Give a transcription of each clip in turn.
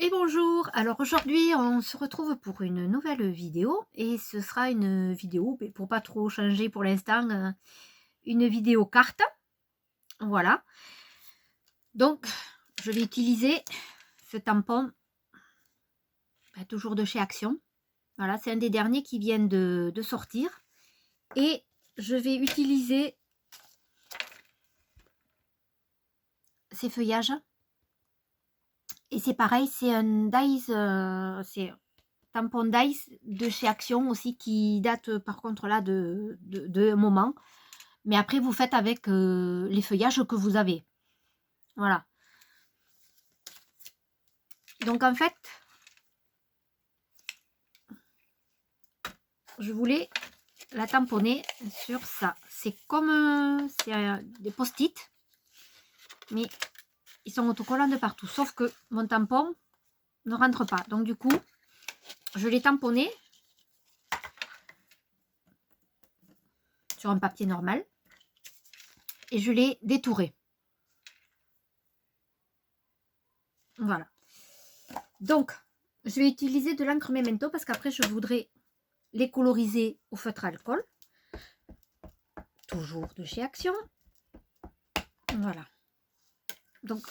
Et bonjour, alors aujourd'hui on se retrouve pour une nouvelle vidéo et ce sera une vidéo, pour pas trop changer pour l'instant, une vidéo carte, voilà. Donc je vais utiliser ce tampon, toujours de chez Action, voilà, c'est un des derniers qui viennent de sortir et je vais utiliser ces feuillages et c'est pareil, c'est un Dice, c'est tampon Dice de chez Action aussi qui date par contre là de un moment. Mais après, vous faites avec les feuillages que vous avez. Voilà. Donc en fait, je voulais la tamponner sur ça. C'est comme des post-it, mais ils sont autocollants de partout. Sauf que mon tampon ne rentre pas. Donc du coup, je l'ai tamponné sur un papier normal et je l'ai détouré. Voilà. Donc, je vais utiliser de l'encre Memento parce qu'après, je voudrais les coloriser au feutre alcool. Toujours de chez Action. Voilà. Donc,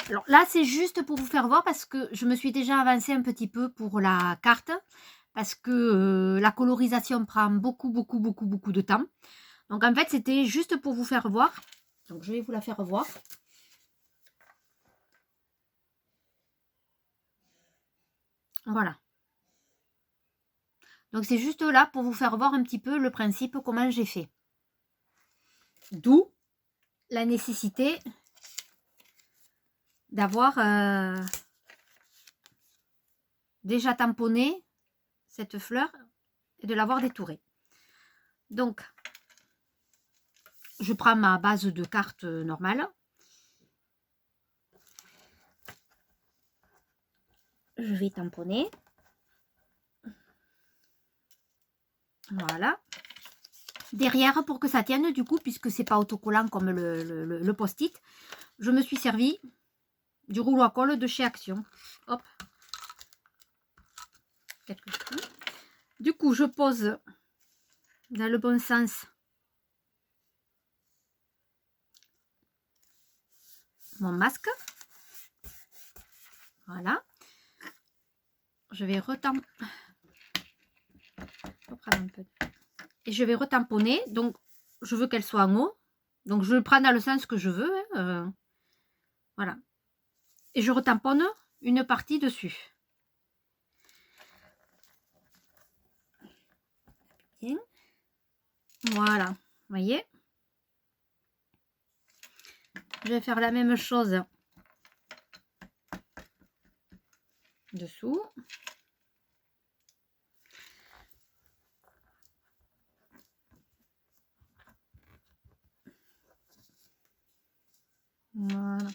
alors là, c'est juste pour vous faire voir parce que je me suis déjà avancée un petit peu pour la carte parce que la colorisation prend beaucoup de temps. Donc, en fait, c'était juste pour vous faire voir. Donc, je vais vous la faire voir. Voilà. Donc, c'est juste là pour vous faire voir un petit peu le principe, comment j'ai fait. D'où la nécessité d'avoir déjà tamponné cette fleur et de l'avoir détourée. Donc, je prends ma base de carte normale. Je vais tamponner. Voilà. Derrière, pour que ça tienne, du coup, puisque c'est pas autocollant comme le post-it, je me suis servi du rouleau à colle de chez Action. Hop. Du coup, je pose dans le bon sens mon masque. Voilà. Je vais retamponner. Et je vais retamponner. Donc, je veux qu'elle soit en haut. Donc, je le prends dans le sens que je veux. Voilà. Et je retamponne une partie dessus. Bien. Voilà. Vous voyez? Je vais faire la même chose dessous. Voilà.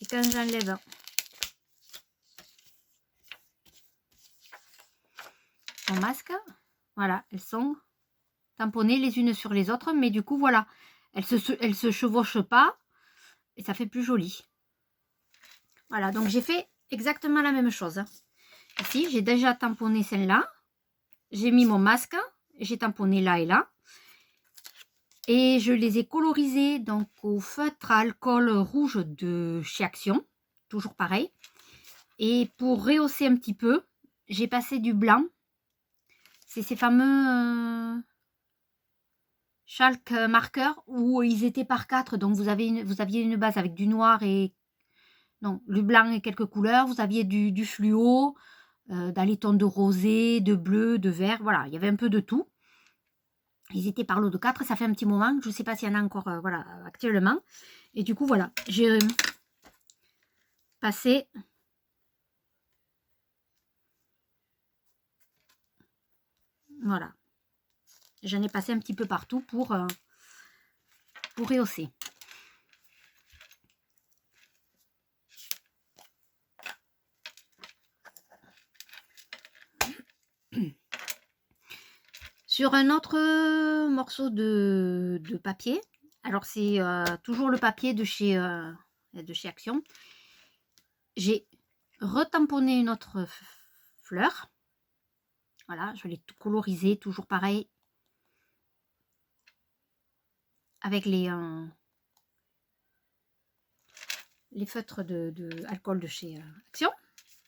Et quand j'enlève mon masque, voilà, elles sont tamponnées les unes sur les autres, mais du coup, voilà, elles se chevauchent pas et ça fait plus joli. Voilà, donc j'ai fait exactement la même chose. Ici, j'ai déjà tamponné celle-là. J'ai mis mon masque, j'ai tamponné là et là. Et je les ai colorisés donc au feutre à alcool rouge de chez Action. Toujours pareil. Et pour rehausser un petit peu, j'ai passé du blanc. C'est ces fameux chalk marqueurs où ils étaient par 4. Donc vous aviez une base avec du noir et non, le blanc et quelques couleurs. Vous aviez du fluo, dans les tons de rosé, de bleu, de vert. Voilà, il y avait un peu de tout. Ils étaient par lot de 4, ça fait un petit moment. Je ne sais pas s'il y en a encore voilà, actuellement. Et du coup, voilà, j'ai passé voilà. J'en ai passé un petit peu partout pour rehausser. Sur un autre morceau de papier, alors c'est toujours le papier de chez de chez Action. J'ai retamponné une autre fleur. Voilà, je l'ai colorisée, toujours pareil. Avec les feutres de alcool de chez Action.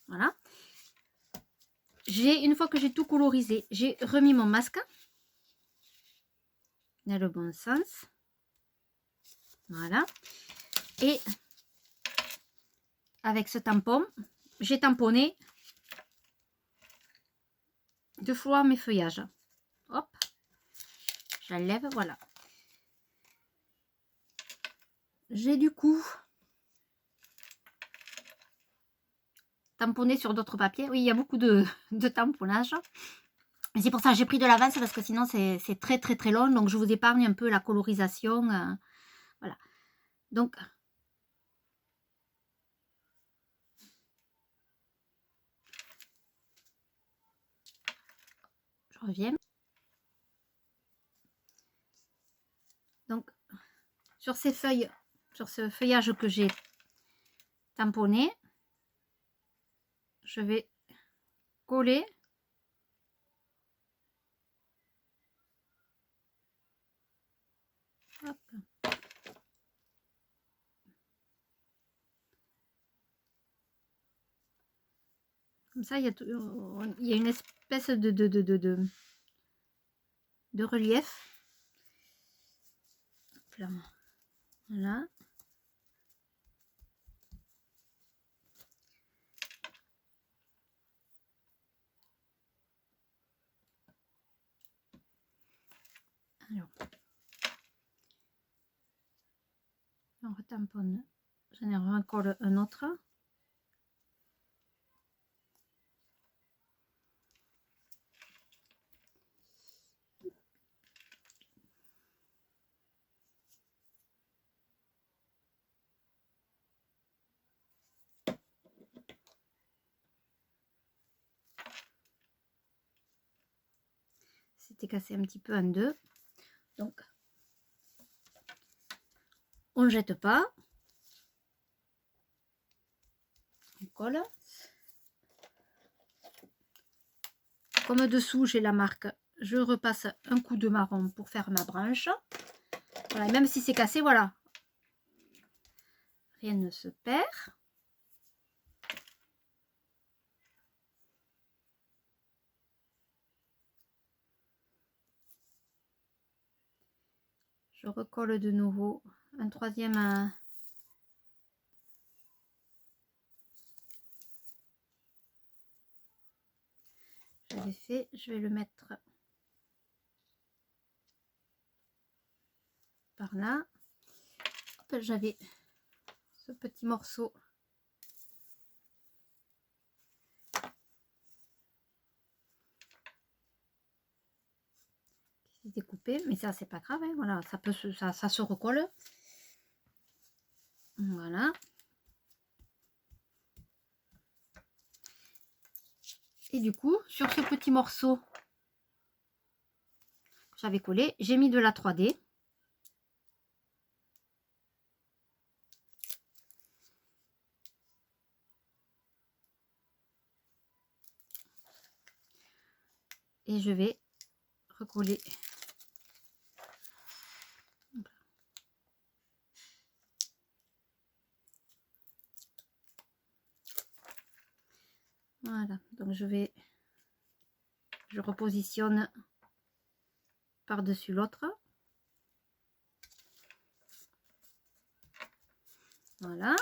Voilà. Une fois que j'ai tout colorisé, j'ai remis mon masque dans le bon sens. Voilà. Et avec ce tampon, j'ai tamponné 2 fois mes feuillages. Hop, j'enlève, voilà. J'ai du coup tamponné sur d'autres papiers. Oui, il y a beaucoup de tamponnage. C'est pour ça que j'ai pris de l'avance parce que sinon c'est très long. Donc je vous épargne un peu la colorisation. Voilà. Donc je reviens. Donc sur ces feuilles, sur ce feuillage que j'ai tamponné, je vais coller hop. Comme ça, il y a une espèce de relief. Voilà. Alors, on retamponne. J'en ai recolle un autre. C'était cassé un petit peu en deux. Donc, on ne jette pas. On colle. Comme dessous, j'ai la marque, je repasse un coup de marron pour faire ma branche. Voilà, même si c'est cassé, voilà. Rien ne se perd. Je recolle de nouveau un troisième. J'avais fait, je vais le mettre par là. J'avais ce petit morceau qui s'est découpé, mais ça c'est pas grave, hein, voilà, ça peut ça se recolle. Voilà. Et du coup, sur ce petit morceau que j'avais collé, j'ai mis de la 3D. Et je vais recoller. Voilà, donc je repositionne par-dessus l'autre. Voilà.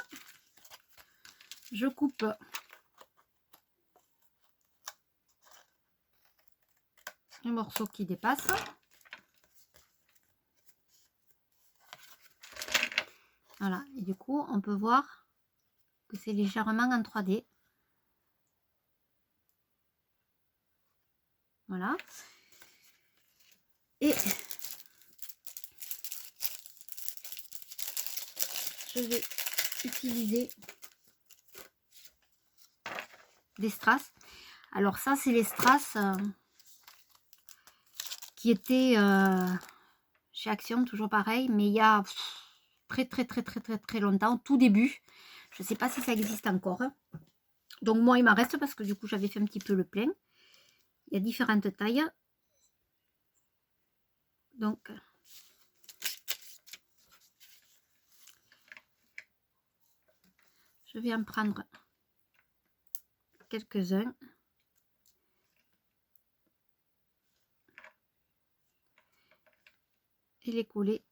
Je coupe un morceau qui dépasse. Voilà, et du coup, on peut voir que c'est légèrement en 3D. Voilà. Et je vais utiliser des strass. Alors ça, c'est les strass qui étaient chez Action, toujours pareil, mais il y a très longtemps, tout début. Je ne sais pas si ça existe encore. Donc moi, il m'en reste parce que du coup, j'avais fait un petit peu le plein. Il y a différentes tailles. Donc, je vais en prendre quelques-uns. Et les coller.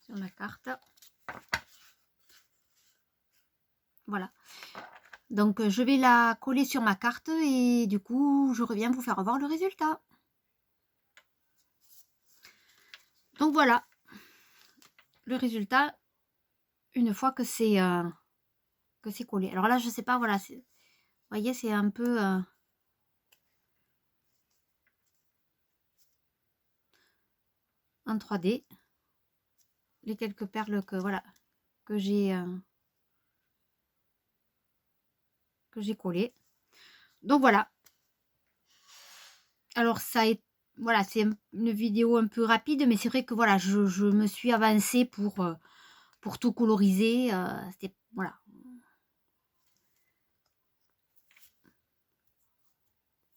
Sur ma carte. Voilà. Donc, je vais la coller sur ma carte et du coup, je reviens vous faire voir le résultat. Donc, voilà. Le résultat, une fois que c'est collé. Alors là, je sais pas, voilà. Vous voyez, c'est un peu... en 3D. Les quelques perles que, voilà, que j'ai collées. Donc, voilà. Alors, ça est, voilà, c'est une vidéo un peu rapide, mais c'est vrai que voilà, je me suis avancée pour tout coloriser. C'était, voilà.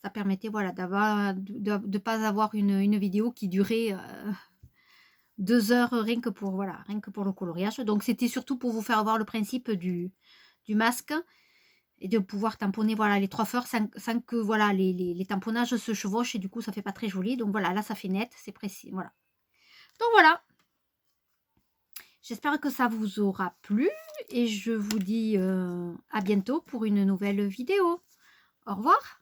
Ça permettait, voilà, d'avoir de pas avoir une vidéo qui durait 2 heures rien que pour, voilà, rien que pour le coloriage. Donc, c'était surtout pour vous faire voir le principe du masque et de pouvoir tamponner, voilà, les 3 fleurs sans que, voilà, les tamponnages se chevauchent et du coup, ça fait pas très joli. Donc, voilà, là, ça fait net, c'est précis, voilà. Donc, voilà. J'espère que ça vous aura plu et je vous dis à bientôt pour une nouvelle vidéo. Au revoir.